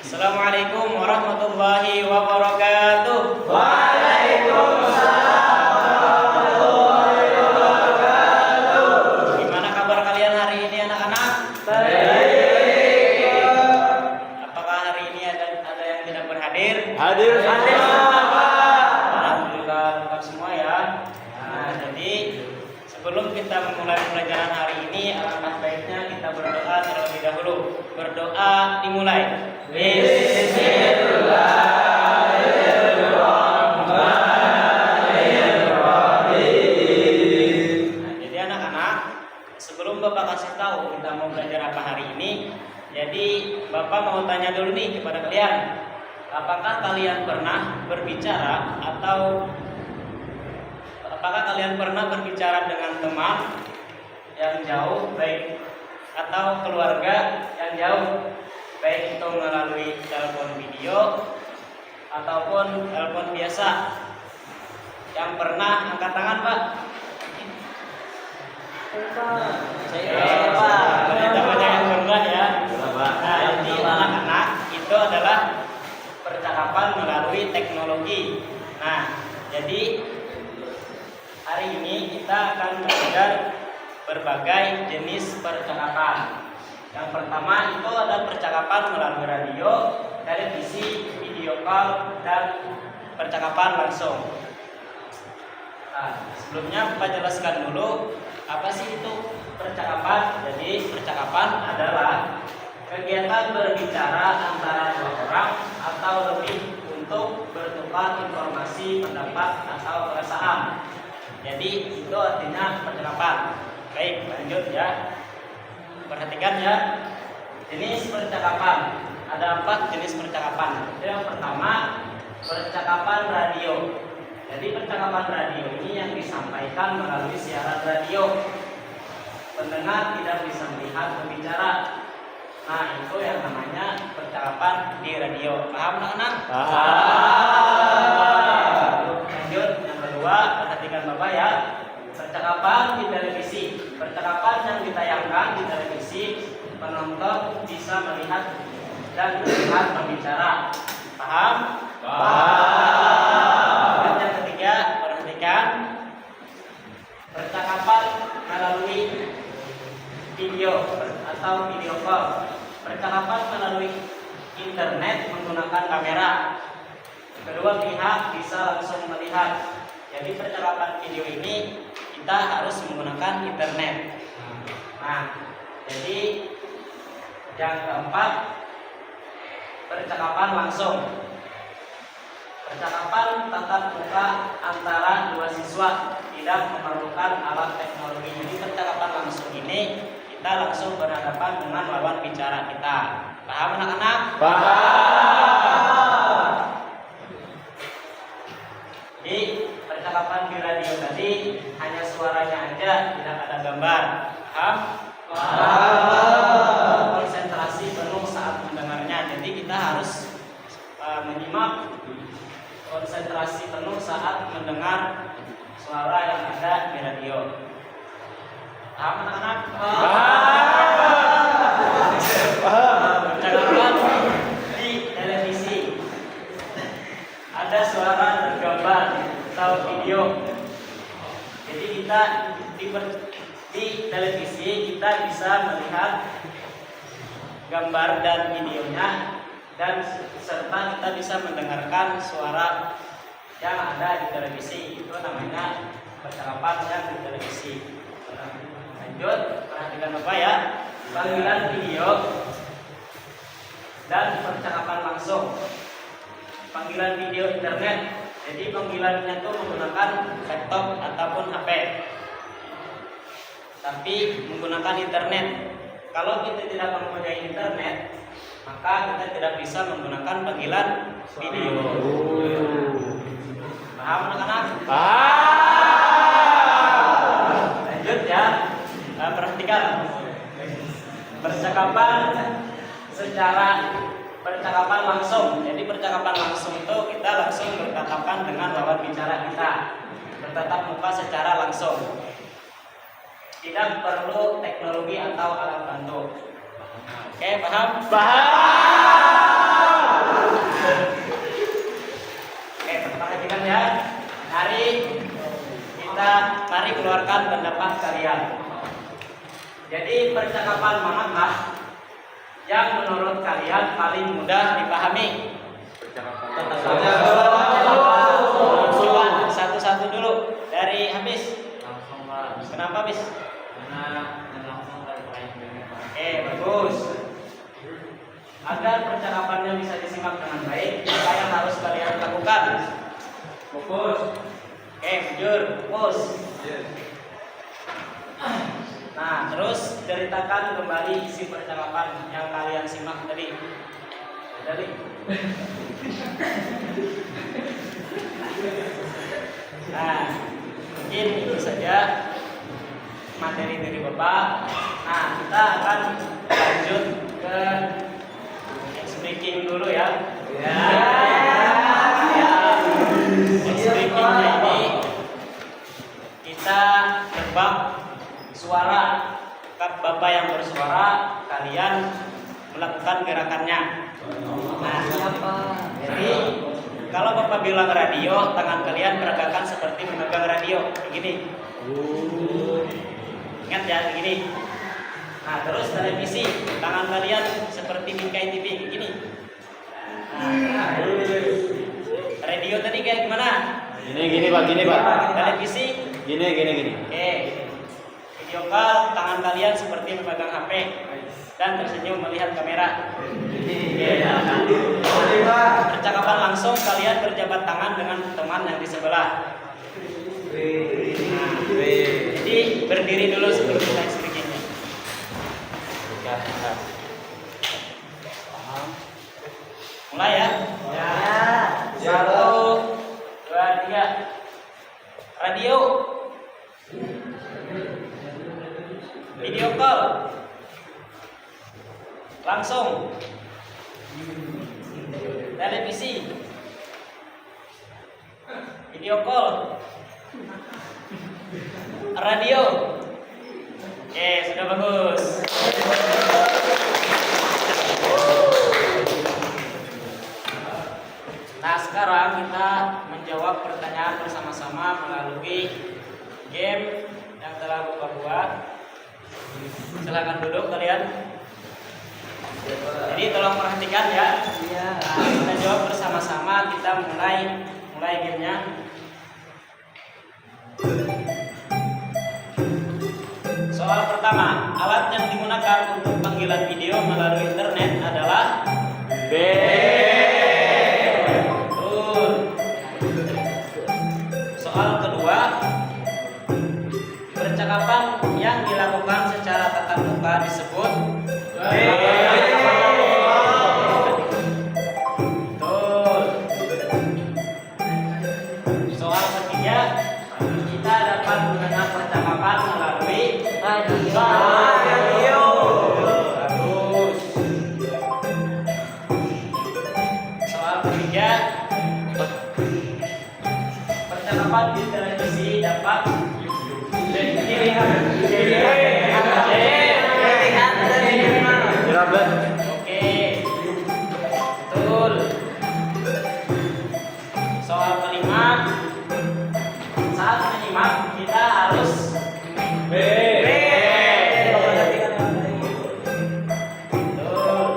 Assalamualaikum warahmatullahi wabarakatuh. Waalaikumsalam warahmatullahi wabarakatuh. Gimana kabar kalian hari ini anak-anak? Baik. Apakah hari ini ada yang tidak berhadir? Hadir semua, Pak. Alhamdulillah lengkap semua ya. Nah, jadi sebelum kita memulai pelajaran hari ini, alangkah baiknya kita berdoa terlebih dahulu. Berdoa dimulai. Bismillahirrahmanirrahim. Nah, jadi anak-anak, sebelum Bapak kasih tahu kita mau belajar apa hari ini, jadi Bapak mau tanya dulu nih kepada kalian. Apakah kalian pernah berbicara dengan teman yang jauh, baik atau keluarga yang jauh, baik itu melalui telepon video ataupun telepon biasa? Yang pernah angkat tangan, Pak? Siapa? Kita banyak yang pernah ya. Nah, jadi anak-anak itu adalah percakapan melalui teknologi. Nah, jadi hari ini kita akan belajar berbagai jenis percakapan. Yang pertama itu ada percakapan melalui radio, televisi, video call, dan percakapan langsung. Nah, sebelumnya Bapak jelaskan dulu apa sih itu percakapan. Jadi percakapan adalah kegiatan berbicara antara dua orang atau lebih untuk bertukar informasi, pendapat, atau perasaan. Jadi itu artinya percakapan. Baik, lanjut ya. Perhatikan ya. Jenis percakapan. Ada 4 jenis percakapan. Yang pertama, percakapan radio. Jadi percakapan radio ini yang disampaikan melalui siaran radio. Pendengar tidak bisa melihat pembicara. Nah, itu yang namanya percakapan di radio. Paham anak-anak? Paham. Lanjut, yang kedua, perhatikan Bapak ya. Percakapan di televisi. Percakapan yang ditayangkan di televisi, penonton bisa melihat dan melihat pembicara. Paham? Paham. Dan yang ketiga, perhatikan percakapan melalui video atau video call. Percakapan melalui internet menggunakan kamera. Kedua pihak bisa langsung melihat. Jadi percakapan video ini kita harus menggunakan internet. Nah, jadi yang keempat, percakapan langsung. Percakapan tatap muka antara dua siswa, tidak memerlukan alat teknologi. Jadi percakapan langsung ini kita langsung berhadapan dengan lawan bicara kita. Paham anak-anak? Paham. Jadi percakapan di radio tadi hanya suaranya aja, tidak ada gambar. Paham? Paham. Konsentrasi penuh saat mendengarnya. Jadi kita harus menyimak, konsentrasi penuh saat mendengar suara yang ada di radio. Paham anak-anak? Percakapan di televisi, ada suara dan gambar atau video. Jadi kita di televisi kita bisa melihat gambar dan videonya, dan serta kita bisa mendengarkan suara yang ada di televisi. Itu namanya percakapan yang di televisi. Lanjut, perhatikan Bapak ya. Panggilan video dan percakapan langsung. Panggilan video internet. Jadi panggilannya itu menggunakan laptop ataupun HP, tapi menggunakan internet. Kalau kita tidak mempunyai internet, maka kita tidak bisa menggunakan panggilan video. Paham anak-anak? Lanjut ya. Perhatikan percakapan langsung. Jadi percakapan langsung itu kita langsung bertatapan dengan lawan bicara kita, bertatap muka secara langsung. Tidak perlu teknologi atau alat bantu. Oke, paham? Paham. percakapan manakah yang menurut kalian paling mudah dipahami? Coba satu-satu dulu dari Habis. Langsung Pak. Kenapa Habis? Karena langsung dari lain. Oke, bagus. Agar percakapannya bisa disimak dengan baik, apa yang harus kalian lakukan? Fokus. Oke, jujur, fokus. Nah, terus ceritakan kembali isi percakapan yang kalian simak tadi. Tadi. Nah, mungkin itu saja materi dari Bapak. Nah, kita akan lanjut ke speaking dulu ya. Speakingnya ini kita tebak suara. Bapak yang bersuara, kalian melakukan gerakannya. Nah, jadi kalau Bapak bilang radio, tangan kalian peragakan seperti memegang radio, begini. Ingat ya, begini. Nah, terus televisi, tangan kalian seperti bingkai TV, begini. Nah, radio tadi kayak gimana? Gini Pak. Televisi? Gini. Oke. Video call, tangan kalian seperti memegang HP dan tersenyum melihat kamera. Percakapan langsung, kalian berjabat tangan dengan teman yang di sebelah. Jadi berdiri dulu sebelum mulai speakingnya. Mulai ya. 1, 2, 3. Radio. Video call. Langsung. Televisi. Video call. Radio. Oke, sudah bagus. Nah, sekarang kita menjawab pertanyaan bersama-sama melalui game yang telah Bapak buat. Silakan duduk kalian. Jadi tolong perhatikan ya. Nah, kita jawab bersama-sama. Kita mulai gamenya. Soal pertama, alat yang digunakan untuk panggilan video melalui internet adalah B. Betul. Soal kedua, percakapan yang dilakukan secara tatap muka disebut Betul. Soal ketiga, kita dapat mendengar percakapan melalui radio. Bagus. Soal ketiga, percakapan di televisi dapat dilihat. Oke, betul. Soal kelima, saat menyimak kita harus B. Betul.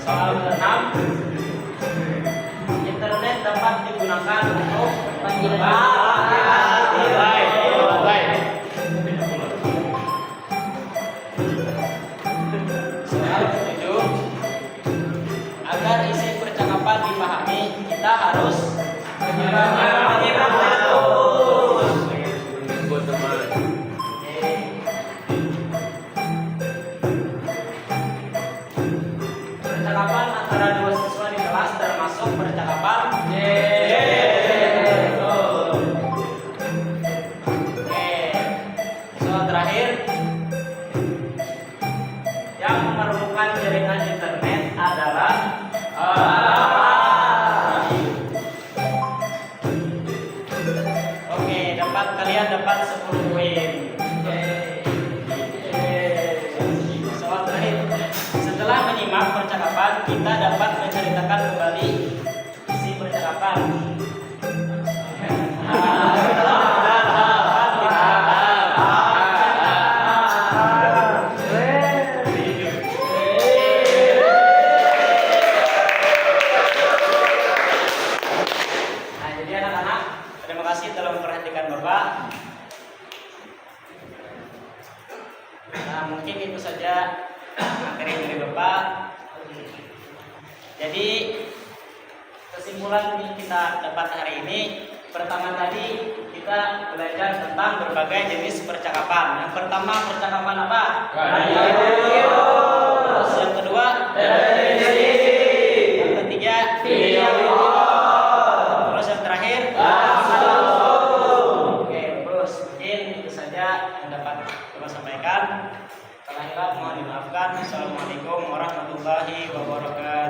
Soal keenam, internet dapat digunakan untuk panggilan. Soal ketujuh, agar isi percakapan dipahami, kita harus menyimak terus. Buat teman. Oke. Percakapan antara dua siswa di kelas termasuk percakapan. Betul. Oke. Soal terakhir, yang memerlukan jaringan internet adalah Oke, kalian dapat 10 poin. Soal terakhir, setelah menyimak percakapan, kita dapat menceritakan kembali isi percakapan. materi dari Bapak. Jadi kesimpulan yang kita dapat hari ini, pertama tadi kita belajar tentang berbagai jenis percakapan. Yang pertama percakapan apa? Radio. Terus yang kedua televisi. Yang ketiga video. Terus yang terakhir Oke, terus mungkin itu saja yang dapat Bapak sampaikan. Kalau mohon dimaafkan. Assalamualaikum warahmatullahi wabarakatuh.